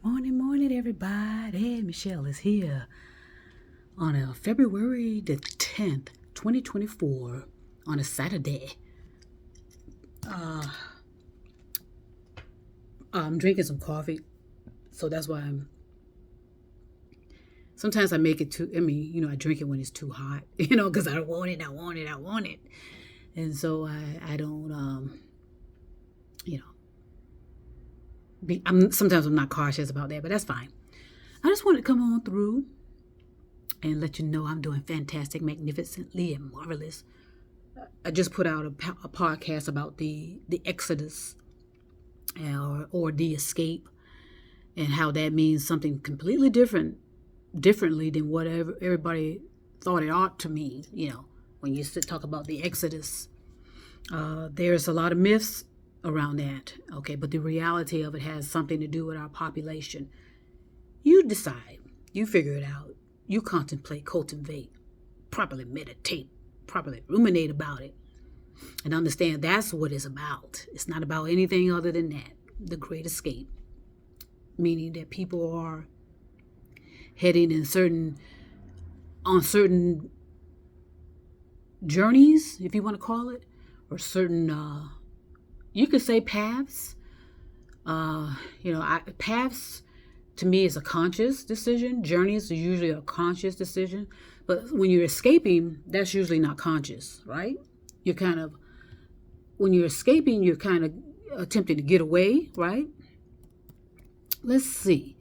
Morning, morning, everybody. Michelle is here on a February the 10th, 2024, on a Saturday. I'm drinking some coffee, so that's why sometimes I make it too, I drink it when it's too hot, because I want it, I want it, I want it. And so I don't, you know, sometimes I'm not cautious about that, but that's fine. I just want to come on through and let you know I'm doing fantastic, magnificently, and marvelous. I just put out a podcast about the Exodus or the escape, and how that means something completely differently than what everybody thought it ought to mean. When you talk about the Exodus, there's a lot of myths around that. Okay, but the reality of it has something to do with our population. You decide. You figure it out. You contemplate, cultivate, properly meditate, properly ruminate about it, and understand that's what it's about. It's not about anything other than that. The Great Escape, meaning that people are heading on certain journeys, if you want to call it, or certain, you could say paths. Paths to me is a conscious decision. Journeys are usually a conscious decision. But when you're escaping, that's usually not conscious, right? When you're escaping, you're kind of attempting to get away, right? Let's see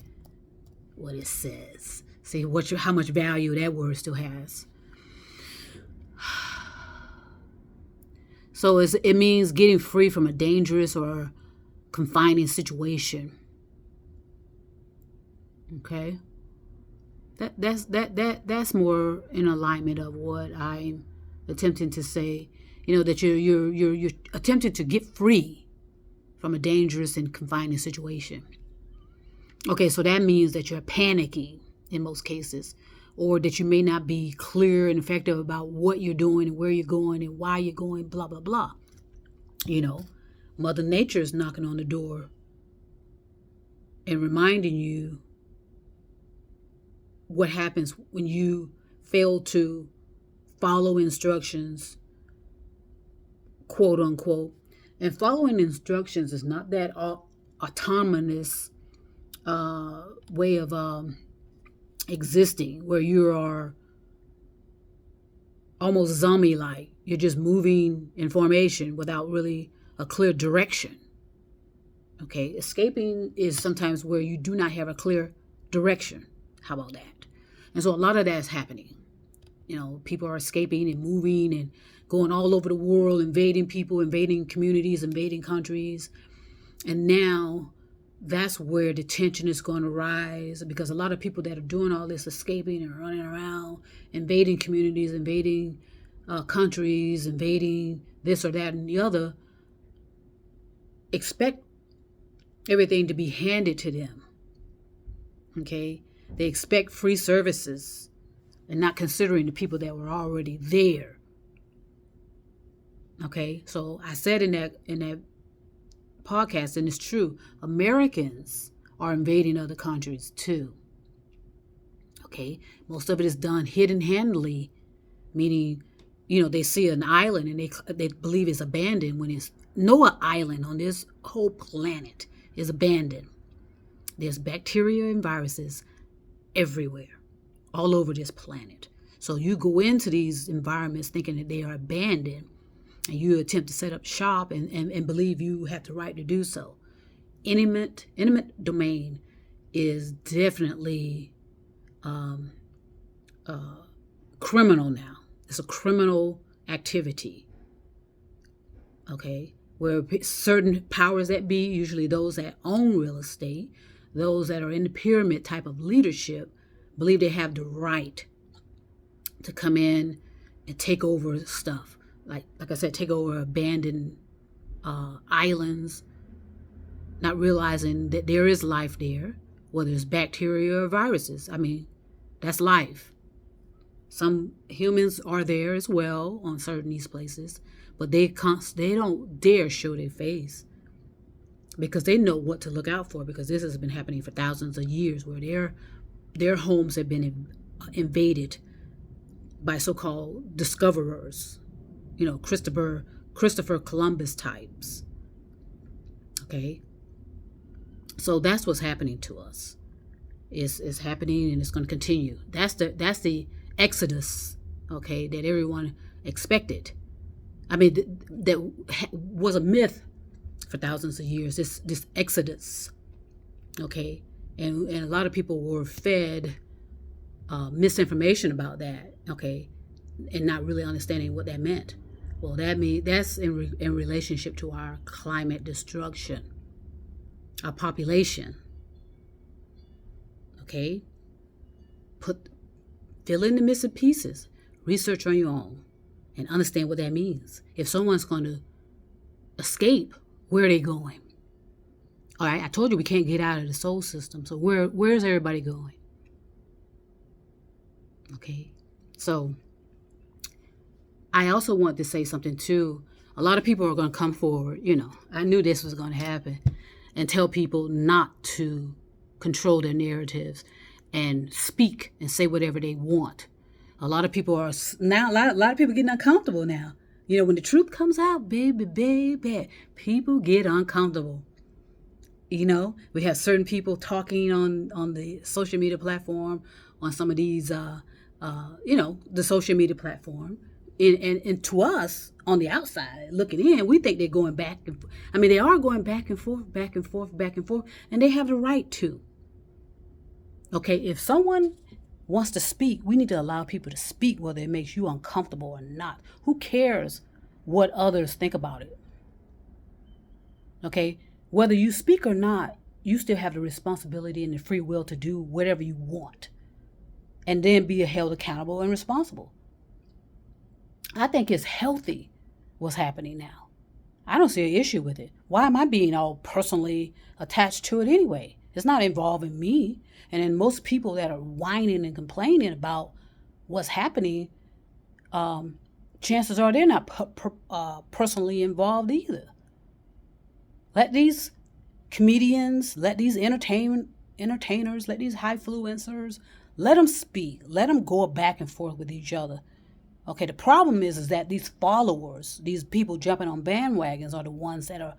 what it says. See how much value that word still has. So it means getting free from a dangerous or confining situation. Okay, that's more in alignment of what I'm attempting to say. That you're attempting to get free from a dangerous and confining situation. Okay, so that means that you're panicking in most cases, or that you may not be clear and effective about what you're doing and where you're going and why you're going, blah, blah, blah. Mother Nature is knocking on the door and reminding you what happens when you fail to follow instructions, quote unquote. And following instructions is not that autonomous way of existing where you are almost zombie-like. You're just moving in formation without really a clear direction. Okay, escaping is sometimes where you do not have a clear direction. How about that? And so a lot of that is happening. People are escaping and moving and going all over the world, invading people, invading communities, invading countries. And now that's where the tension is going to rise, because a lot of people that are doing all this escaping and running around, invading communities, invading countries, invading this or that and the other, expect everything to be handed to them. Okay? They expect free services and not considering the people that were already there. Okay? So I said in that podcast, and it's true, Americans are invading other countries too. Okay? Most of it is done hidden-handedly, meaning, they see an island and they believe it's abandoned when it's no island on this whole planet is abandoned. There's bacteria and viruses everywhere, all over this planet. So you go into these environments thinking that they are abandoned, and you attempt to set up shop and believe you have the right to do so. Intimate domain is definitely criminal now. It's a criminal activity. Okay, where certain powers that be, usually those that own real estate, those that are in the pyramid type of leadership, believe they have the right to come in and take over stuff. Like I said, take over abandoned islands, not realizing that there is life there, whether it's bacteria or viruses. That's life. Some humans are there as well on certain these places, but they don't dare show their face. because they know what to look out for, because this has been happening for thousands of years, where their homes have been invaded by so-called discoverers, Christopher Columbus types. Okay, so that's what's happening to us. It's happening, and it's going to continue. That's the exodus, okay, that everyone expected. I mean, that was a myth for thousands of years. This exodus, okay, and a lot of people were fed misinformation about that, okay, and not really understanding what that meant. Well, that's in relationship to our climate destruction, our population. Okay, fill in the missing pieces, research on your own, and understand what that means. If someone's going to escape, where are they going? All right, I told you we can't get out of the solar system. So where's everybody going? Okay, so I also want to say something too. A lot of people are going to come forward. I knew this was going to happen, and tell people not to control their narratives and speak and say whatever they want. A lot of people are now. A lot of people getting uncomfortable now. When the truth comes out, baby, people get uncomfortable. We have certain people talking on the social media platform, on some of these, the social media platform. And to us, on the outside, looking in, we think they're going back and forth. I mean, they are going back and forth, and they have the right to. Okay, if someone wants to speak, we need to allow people to speak, whether it makes you uncomfortable or not. Who cares what others think about it? Okay, whether you speak or not, you still have the responsibility and the free will to do whatever you want, and then be held accountable and responsible. I think it's healthy what's happening now. I don't see an issue with it. Why am I being all personally attached to it anyway? It's not involving me. And then most people that are whining and complaining about what's happening, chances are they're not personally involved either. Let these comedians, let these entertainers, let these high influencers, let them speak. Let them go back and forth with each other. Okay, the problem is that these followers, these people jumping on bandwagons, are the ones that are,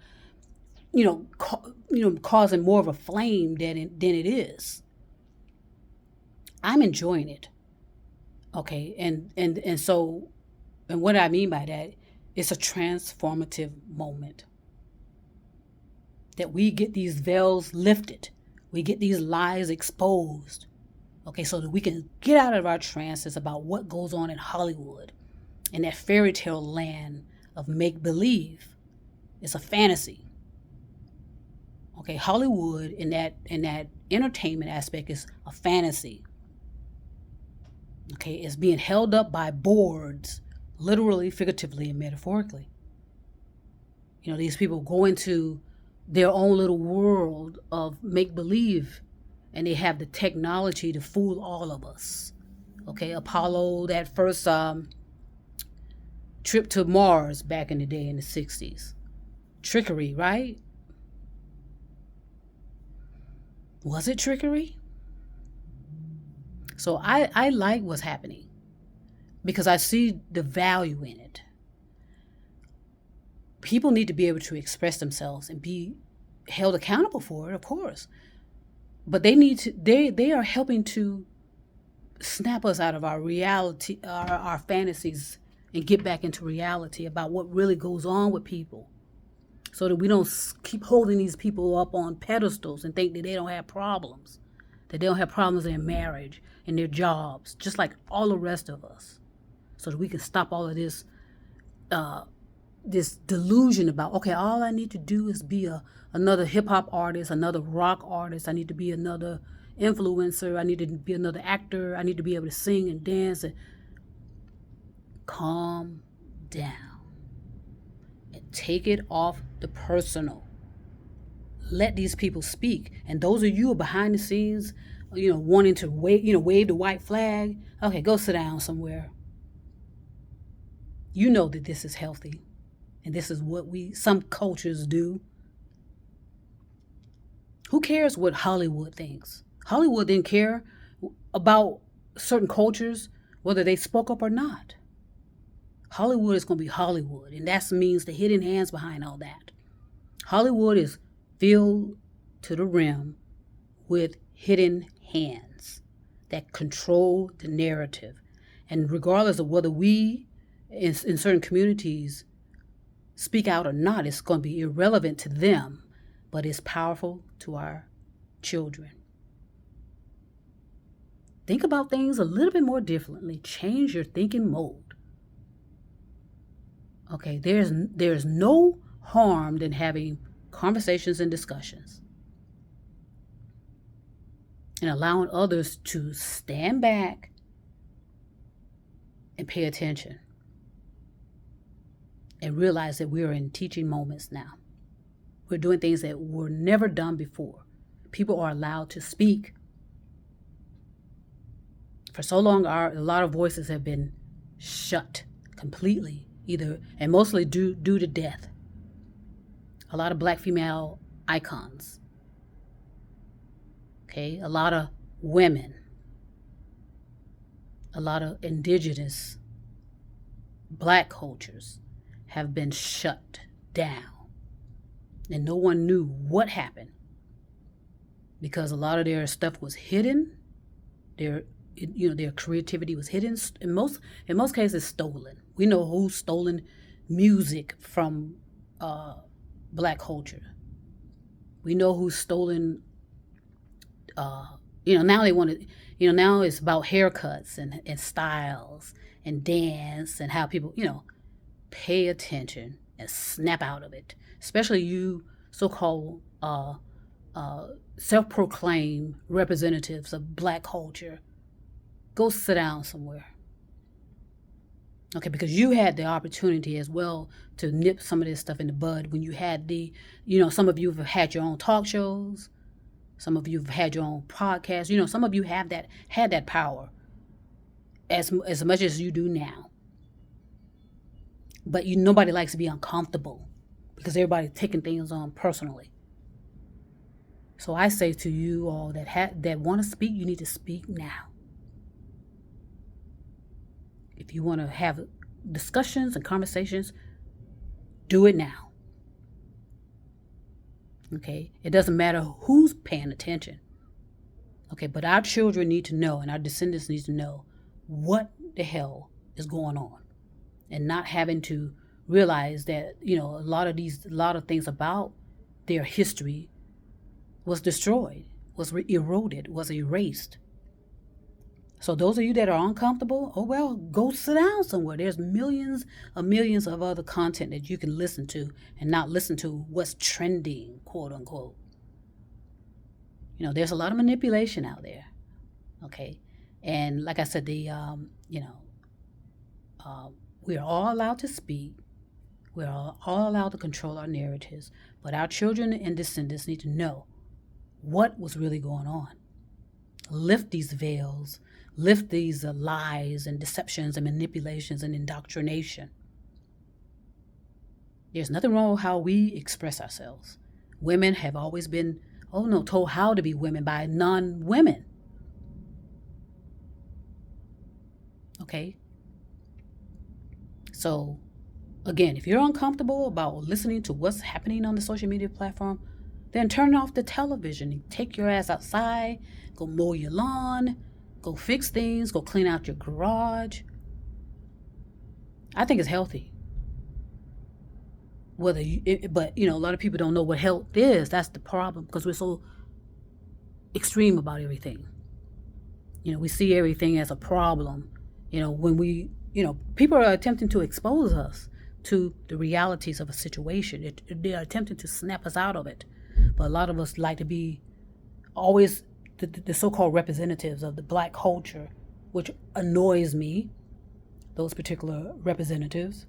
causing more of a flame than it is. I'm enjoying it. Okay, and so, and what I mean by that, it's a transformative moment. That we get these veils lifted, we get these lies exposed. Okay, so that we can get out of our trances about what goes on in Hollywood, in that fairy tale land of make-believe. It's a fantasy. Okay, Hollywood in that entertainment aspect is a fantasy. Okay, it's being held up by boards, literally, figuratively, and metaphorically. These people go into their own little world of make-believe, and they have the technology to fool all of us. Okay, Apollo, that first trip to Mars back in the day in the 60s. Trickery, right? Was it trickery? So I like what's happening because I see the value in it. People need to be able to express themselves and be held accountable for it, of course. But they are helping to snap us out of our reality, our fantasies, and get back into reality about what really goes on with people, so that we don't keep holding these people up on pedestals and think that they don't have problems, that they don't have problems in marriage, in their jobs, just like all the rest of us, so that we can stop all of this this delusion about, okay, all I need to do is be another hip-hop artist, another rock artist, I need to be another influencer, I need to be another actor, I need to be able to sing and dance. And calm down and take it off the personal. Let these people speak. And those of you who are behind the scenes, wanting to wave the white flag, okay, go sit down somewhere. You know that this is healthy. And this is what some cultures do. Who cares what Hollywood thinks? Hollywood didn't care about certain cultures, whether they spoke up or not. Hollywood is going to be Hollywood, and that means the hidden hands behind all that. Hollywood is filled to the rim with hidden hands that control the narrative. And regardless of whether we in certain communities speak out or not, it's going to be irrelevant to them, but it's powerful to our children. Think about things a little bit more differently. Change your thinking mode. Okay, there's no harm in having conversations and discussions and allowing others to stand back and pay attention and realize that we are in teaching moments now. We're doing things that were never done before. People are allowed to speak. For so long, a lot of voices have been shut completely, and mostly due to death. A lot of Black female icons. Okay, a lot of women. A lot of indigenous Black cultures have been shut down. And no one knew what happened because a lot of their stuff was hidden. Their creativity was hidden. In most cases, stolen. We know who's stolen music from Black culture. We know who's stolen. Now they want to. Now it's about haircuts and styles and dance and how people pay attention and snap out of it. Especially you so-called self-proclaimed representatives of Black culture. Go sit down somewhere. Okay, because you had the opportunity as well to nip some of this stuff in the bud when you had some of you have had your own talk shows. Some of you have had your own podcasts. Some of you had that power as much as you do now. But nobody likes to be uncomfortable because everybody's taking things on personally. So I say to you all that want to speak, you need to speak now. If you want to have discussions and conversations, do it now. Okay? It doesn't matter who's paying attention. Okay, but our children need to know and our descendants need to know what the hell is going on. And not having to realize that, a lot of things about their history was destroyed, was eroded, was erased. So those of you that are uncomfortable, oh well, go sit down somewhere. There's millions of other content that you can listen to and not listen to what's trending, quote unquote. There's a lot of manipulation out there. Okay. And like I said, we are all allowed to speak. We're all allowed to control our narratives. But our children and descendants need to know what was really going on. Lift these veils. Lift these lies and deceptions and manipulations and indoctrination. There's nothing wrong with how we express ourselves. Women have always been, told how to be women by non-women. Okay? So, again, if you're uncomfortable about listening to what's happening on the social media platform, then turn off the television. Take your ass outside, go mow your lawn, go fix things, go clean out your garage. I think it's healthy. But a lot of people don't know what health is. That's the problem because we're so extreme about everything. We see everything as a problem. When people are attempting to expose us to the realities of a situation. They are attempting to snap us out of it. But a lot of us like to be always the so-called representatives of the Black culture, which annoys me, those particular representatives.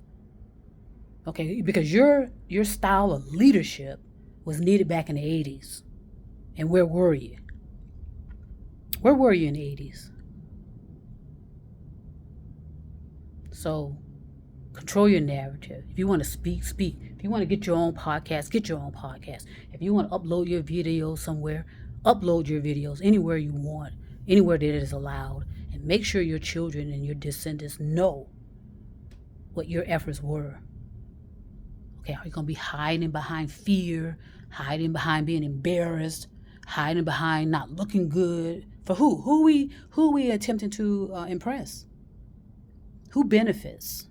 Okay, because your style of leadership was needed back in the 80s. And where were you? Where were you in the 80s? So Control your narrative. If you want to speak, speak. If you want to get your own podcast, get your own podcast. If you want to upload your videos somewhere, upload your videos anywhere you want, anywhere that it is allowed. And make sure your children and your descendants know what your efforts were. Okay, are you going to be hiding behind fear, hiding behind being embarrassed, hiding behind not looking good? For who? Who are we attempting to impress? Who benefits?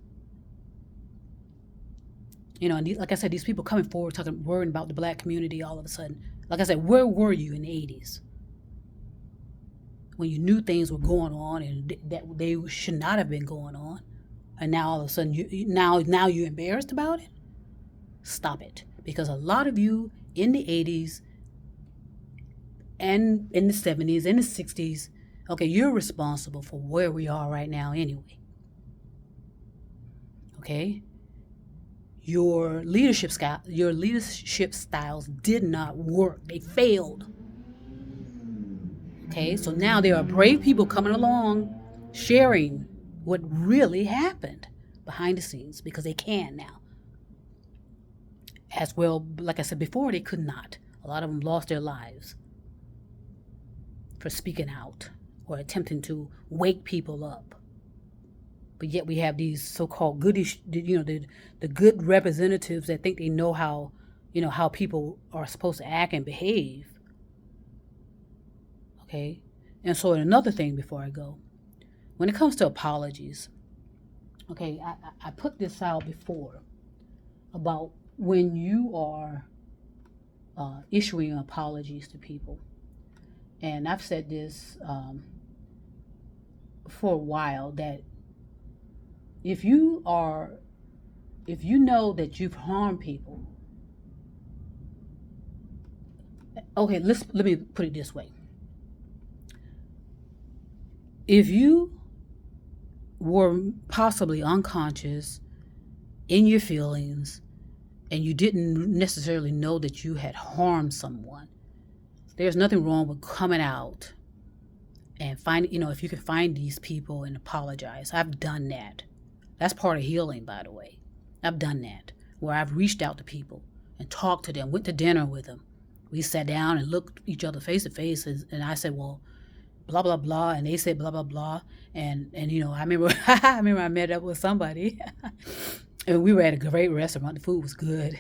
You know, and like I said, these people coming forward, worrying about the black community all of a sudden. Like I said, where were you in the 80s? When you knew things were going on and that they should not have been going on. And now all of a sudden, now you're embarrassed about it? Stop it. Because a lot of you in the 80s and in the 70s and the 60s, okay, you're responsible for where we are right now anyway. Okay? Your leadership styles did not work. They failed. Okay, so now there are brave people coming along, sharing what really happened behind the scenes because they can now. As well, like I said before, they could not. A lot of them lost their lives for speaking out or attempting to wake people up. But yet we have these so-called goodish, the good representatives that think they know how people are supposed to act and behave. Okay? And so another thing before I go, when it comes to apologies, okay, I put this out before about when you are issuing apologies to people. And I've said this for a while, that if you know that you've harmed people, okay, let me put it this way. If you were possibly unconscious in your feelings and you didn't necessarily know that you had harmed someone, there's nothing wrong with coming out and if you can find these people and apologize. I've done that. That's part of healing, by the way. I've done that, where I've reached out to people and talked to them, went to dinner with them. We sat down and looked each other face to face, and I said, well, blah, blah, blah, and they said blah, blah, blah. And I remember I met up with somebody, and we were at a great restaurant. The food was good.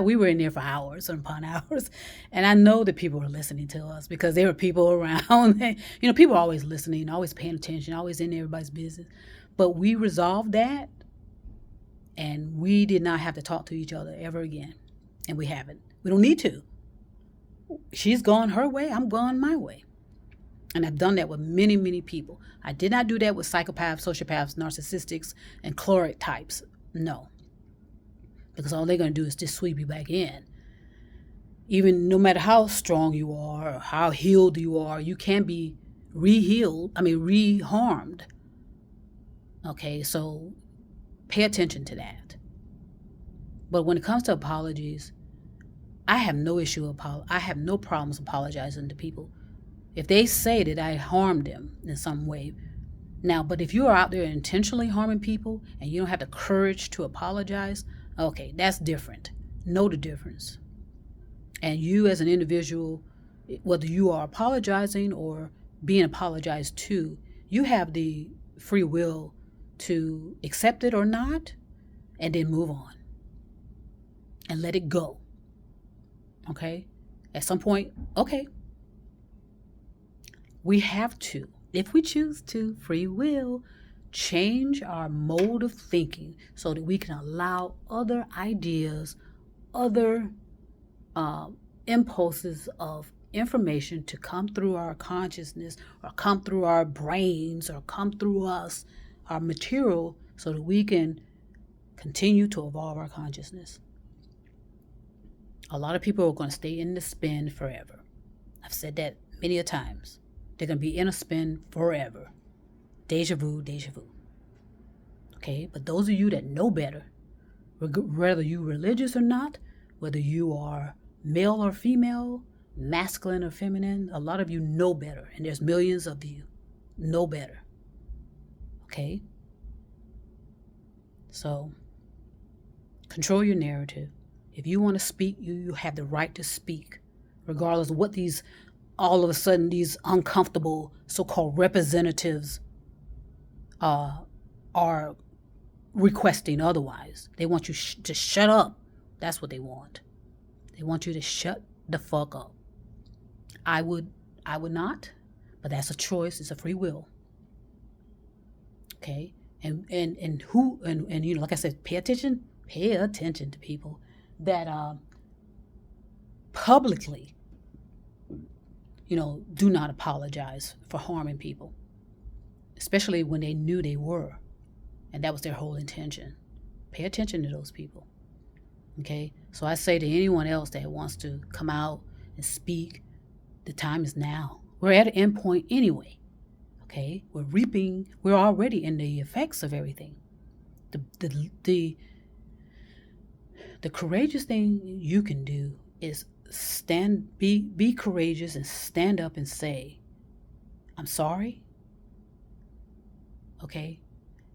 We were in there for hours upon hours. And I know that people were listening to us because there were people around. People are always listening, always paying attention, always in everybody's business. But we resolved that, and we did not have to talk to each other ever again. And we haven't. We don't need to. She's gone her way. I'm going my way. And I've done that with many, many people. I did not do that with psychopaths, sociopaths, narcissistics, and choleric types. No. Because all they're going to do is just sweep you back in. Even no matter how strong you are or how healed you are, you can be re-harmed. Okay, so pay attention to that. But when it comes to apologies, I have no problems apologizing to people if they say that I harmed them in some way. Now, but if you are out there intentionally harming people and you don't have the courage to apologize, okay, that's different. Know the difference. And you as an individual, whether you are apologizing or being apologized to, you have the free will to accept it or not, and then move on and let it go. Okay? At some point, okay, we have to, if we choose to, free will, change our mode of thinking so that we can allow other ideas, other impulses of information to come through our consciousness or come through our brains or come through us, our material, so that we can continue to evolve our consciousness. A lot of people are going to stay in the spin forever. I've said that many a times. They're going to be in a spin forever. Deja vu, deja vu. Okay, but those of you that know better, whether you're religious or not, whether you are male or female, masculine or feminine, a lot of you know better, and there's millions of you know better. Okay? So control your narrative. If you want to speak, you have the right to speak, regardless of what all of a sudden these uncomfortable so-called representatives are requesting otherwise. They want you to shut up. That's what they want. They want you to shut the fuck up. I would not, but that's a choice. It's a free will. Okay? And you know, like I said, pay attention to people that publicly, you know, do not apologize for harming people, especially when they knew they were, and that was their whole intention. Pay attention to those people. Okay? So I say to anyone else that wants to come out and speak, the time is now. We're at an end point anyway. Okay? We're already in the effects of everything. The courageous thing you can do is be courageous and stand up and say, I'm sorry. Okay?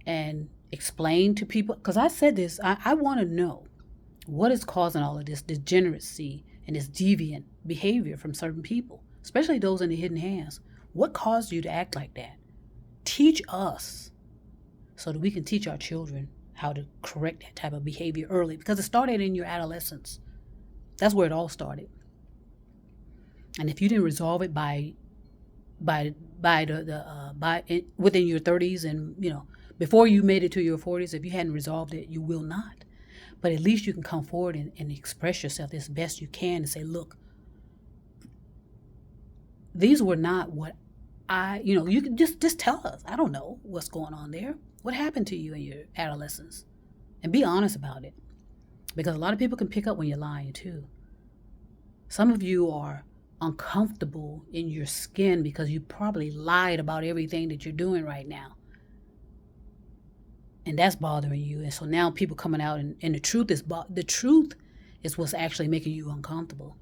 And explain to people, because I said this, I want to know what is causing all of this degeneracy and this deviant behavior from certain people, especially those in the hidden hands. What caused you to act like that? Teach us so that we can teach our children how to correct that type of behavior early, because it started in your adolescence. That's where it all started. And if you didn't resolve it within your 30s, and you know, before you made it to your 40s, if you hadn't resolved it, you will not. But at least you can come forward and express yourself as best you can and say, look, these were not what you can just tell us. I don't know what's going on there. What happened to you in your adolescence? And be honest about it. Because a lot of people can pick up when you're lying too. Some of you are uncomfortable in your skin because you probably lied about everything that you're doing right now. And that's bothering you. And so now people coming out and the truth is what's actually making you uncomfortable.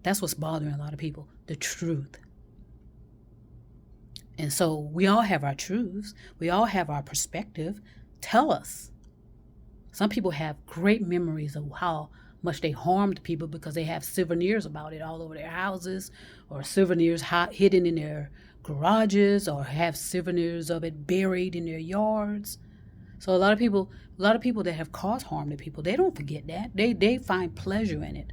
That's what's bothering a lot of people, the truth. And so we all have our truths. We all have our perspective. Tell us. Some people have great memories of how much they harmed people because they have souvenirs about it all over their houses, or souvenirs hidden in their garages, or have souvenirs of it buried in their yards. So a lot of people that have caused harm to people, they don't forget that. They find pleasure in it.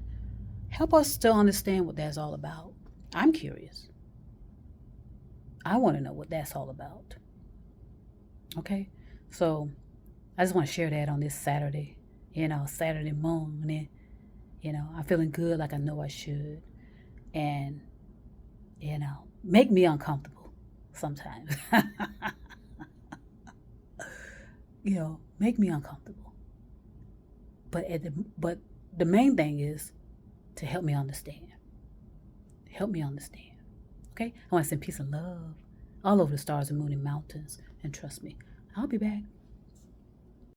Help us to understand what that's all about. I'm curious. I want to know what that's all about. Okay? So I just want to share that on this Saturday, Saturday morning. I'm feeling good like I know I should. And, make me uncomfortable sometimes. Make me uncomfortable. But the main thing is to help me understand. Help me understand. Okay? I want to send peace and love all over the stars and moon and mountains. And trust me, I'll be back.